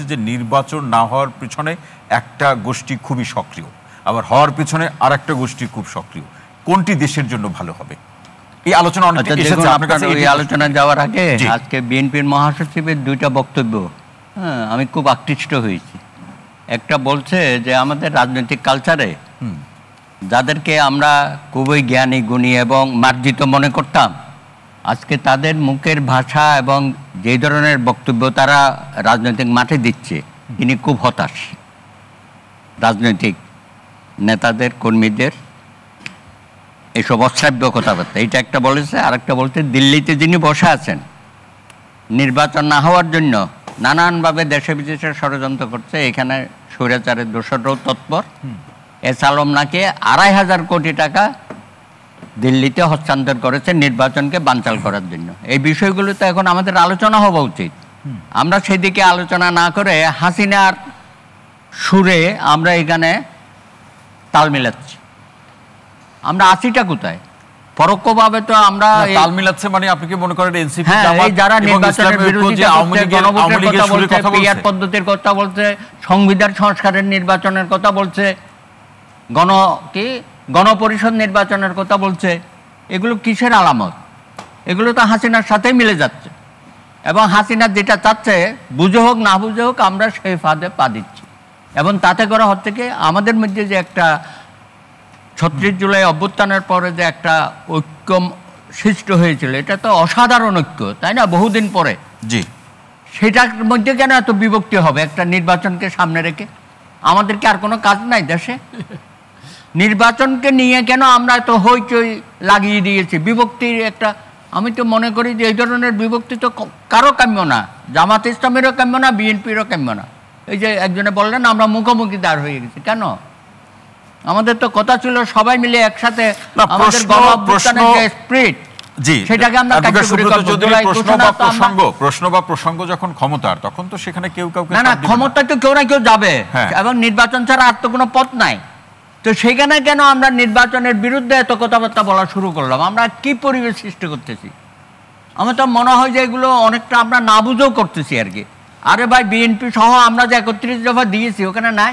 যে নির্বাচন না হওয়ার পিছনে একটা গোষ্ঠী খুবই সক্রিয়, আবার হওয়ার পিছনে আরেকটা গোষ্ঠী খুব সক্রিয়। কোনটি দেশের জন্য ভালো হবে? এই আলোচনা অনেক এসেছে আপনার কাছে। এই আলোচনা যাওয়ার আগে আজকে বিএনপির মহাসচিবের দুইটা বক্তব্য আমি খুব আকৃষ্ট হয়েছি। একটা বলছে যে আমাদের রাজনৈতিক কালচারে যাদেরকে আমরা খুবই জ্ঞানী গুণী এবং মার্জিত মনে করতাম, আজকে তাদের মুখের ভাষা এবং যে ধরনের বক্তব্য তারা রাজনৈতিক মাঠে দিচ্ছে, তিনি খুব হতাশ। রাজনৈতিক নেতাদের, কর্মীদের এইসব অশ্রাব্য কথাবার্তা, এটা একটা বলেছে। আর একটা বলতে, দিল্লিতে যিনি বসে আছেন নির্বাচন না হওয়ার জন্য নানানভাবে দেশে বিদেশে ষড়যন্ত্র করছে, এখানে স্বৈরাচারের দোসররাও তৎপর। এস আলম নাকি ২৫০০ কোটি টাকা দিল্লিতে হস্তান্তর করেছে নির্বাচনকে বানচাল করার জন্য। এই বিষয়গুলো তো এখন আমাদের আলোচনা হওয়া উচিত। আমরা সেদিকে আলোচনা না করে হাসিনার সুরে আমরা এখানে তাল মিলাচ্ছি। আমরা আছিটা কোথায়? পরোক্ষভাবে তো আমরা তাল মিলাচ্ছে। মানে আপনি কি মনে করেন এনসিপি যারা নির্বাচনের বিরোধিতা করছে, গণভোটের কথা বলছে, পিআর পদ্ধতির কথা বলছে, সংবিধান সংস্কারের নির্বাচনের কথা বলছে, গণপরিষদ নির্বাচনের কথা বলছে, এগুলো কিসের আলামত? এগুলো তো হাসিনার সাথেই মিলে যাচ্ছে। এবং হাসিনা যেটা চাচ্ছে, বুঝে হোক না বুঝে হোক, আমরা সেই ফাঁদে পা দিচ্ছি। এবং তাতে করা হচ্ছে কি, আমাদের মধ্যে যে একটা ৩৬ জুলাই অভ্যুত্থানের পরে যে একটা ঐক্য সৃষ্টি হয়েছিল, এটা তো অসাধারণ ঐক্য, তাই না? বহুদিন পরে। জি, সেটার মধ্যে কেন এত বিভক্তি হবে একটা নির্বাচনকে সামনে রেখে? আমাদের কি আর কোনো কাজ নাই দেশে? নির্বাচনকে নিয়ে কেন আমরা এত হইচই লাগিয়ে দিয়েছি? বিভক্তির একটা, আমি তো মনে করি যে এই ধরনের বিভক্তি তো কারো কাম্য না, জামাত ইসলামেরও কাম্য না, বিএনপিরও কাম্য না। এই যে একজনে বললেন আমরা মুখোমুখি দাঁড় হয়ে গেছি, কেন? আমাদের তো কথা ছিল সবাই মিলে একসাথে আমাদের স্পিরিট, সেটাকে আমরা প্রশ্ন বা প্রসঙ্গ যখন ক্ষমতার, তখন তো সেখানে কেউ কাউকে না, ক্ষমতা তো কেউ না কেউ যাবে, এবং নির্বাচন ছাড়া আর তো কোনো পথ নাই। তো সেখানে কেন আমরা নির্বাচনের বিরুদ্ধে এত কথাবার্তা বলা শুরু করলাম? আমরা কি পরিবেশ সৃষ্টি করতেছি? আমার তো মনে হয় যে এগুলো অনেকটা আমরা না বুঝেও করতেছি আর কি। আরে ভাই, বিএনপি সহ আমরা যে ৩১ দফা দিয়েছি, ওখানে নাই?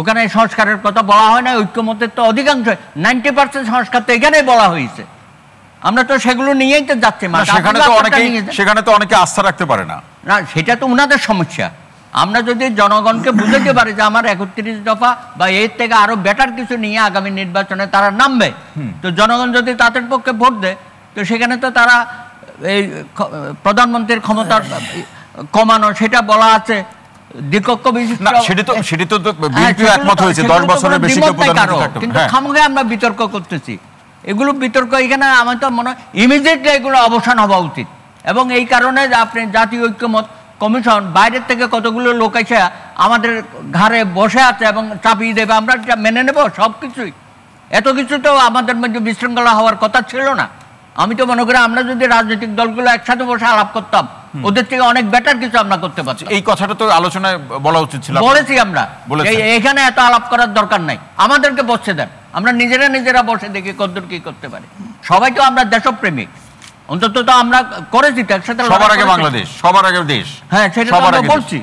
ওখানে সংস্কারের কথা বলা হয় না? ঐক্যমতের তো অধিকাংশ 90% সংস্কার তো এখানেই বলা হয়েছে। আমরা তো সেগুলো নিয়েই তো যাচ্ছি। সেখানে তো অনেকে আস্থা রাখতে পারে না। না, সেটা তো ওনাদের সমস্যা। আমরা যদি জনগণকে বুঝাতে পারি যে আমার ৩১ দফা বা এর থেকে আরো বেটার কিছু নিয়ে আগামী নির্বাচনে তারা নামবে, তো জনগণ যদি তাদের পক্ষে ভোট দেয়, তো সেখানে তো তারা এই প্রধানমন্ত্রীর ক্ষমতা কমানো, সেটা বলা আছে। কিন্তু খামগে আমরা বিতর্ক করতেছি। এগুলো বিতর্ক এখানে আমার তো মনে হয় ইমিডিয়েটলি এগুলো অবসান হওয়া উচিত। এবং এই কারণে আপনি জাতীয় ঐক্যমত কমিশন বাইরের থেকে কতগুলো লোক এসে আমাদের ঘাড়ে বসে আছে এবং চাপিয়ে দেবে, আমরা মেনে নেব সবকিছুই। এত কিছু তো আমাদের মধ্যে বিশৃঙ্খলা হওয়ার কথা ছিল না। আমি তো মনে করি আমরা যদি রাজনৈতিক দলগুলো একসাথে বসে আলাপ করতাম, ওদের থেকে অনেক বেটার কিছু আমরা করতে পারছি। এই কথাটা তো আলোচনায় বলা উচিত ছিল। বলেছি আমরা, এখানে এত আলাপ করার দরকার নাই, আমাদেরকে বসে দেন, আমরা নিজেরা বসে দেখি কতদূর কি করতে পারি। সবাই তো আমরা দেশপ্রেমিক, অন্তত তো আমরা করেছি তো একসাথে। সবার আগে বাংলাদেশ, সবার আগে দেশ, হ্যাঁ, সেটা বলছি।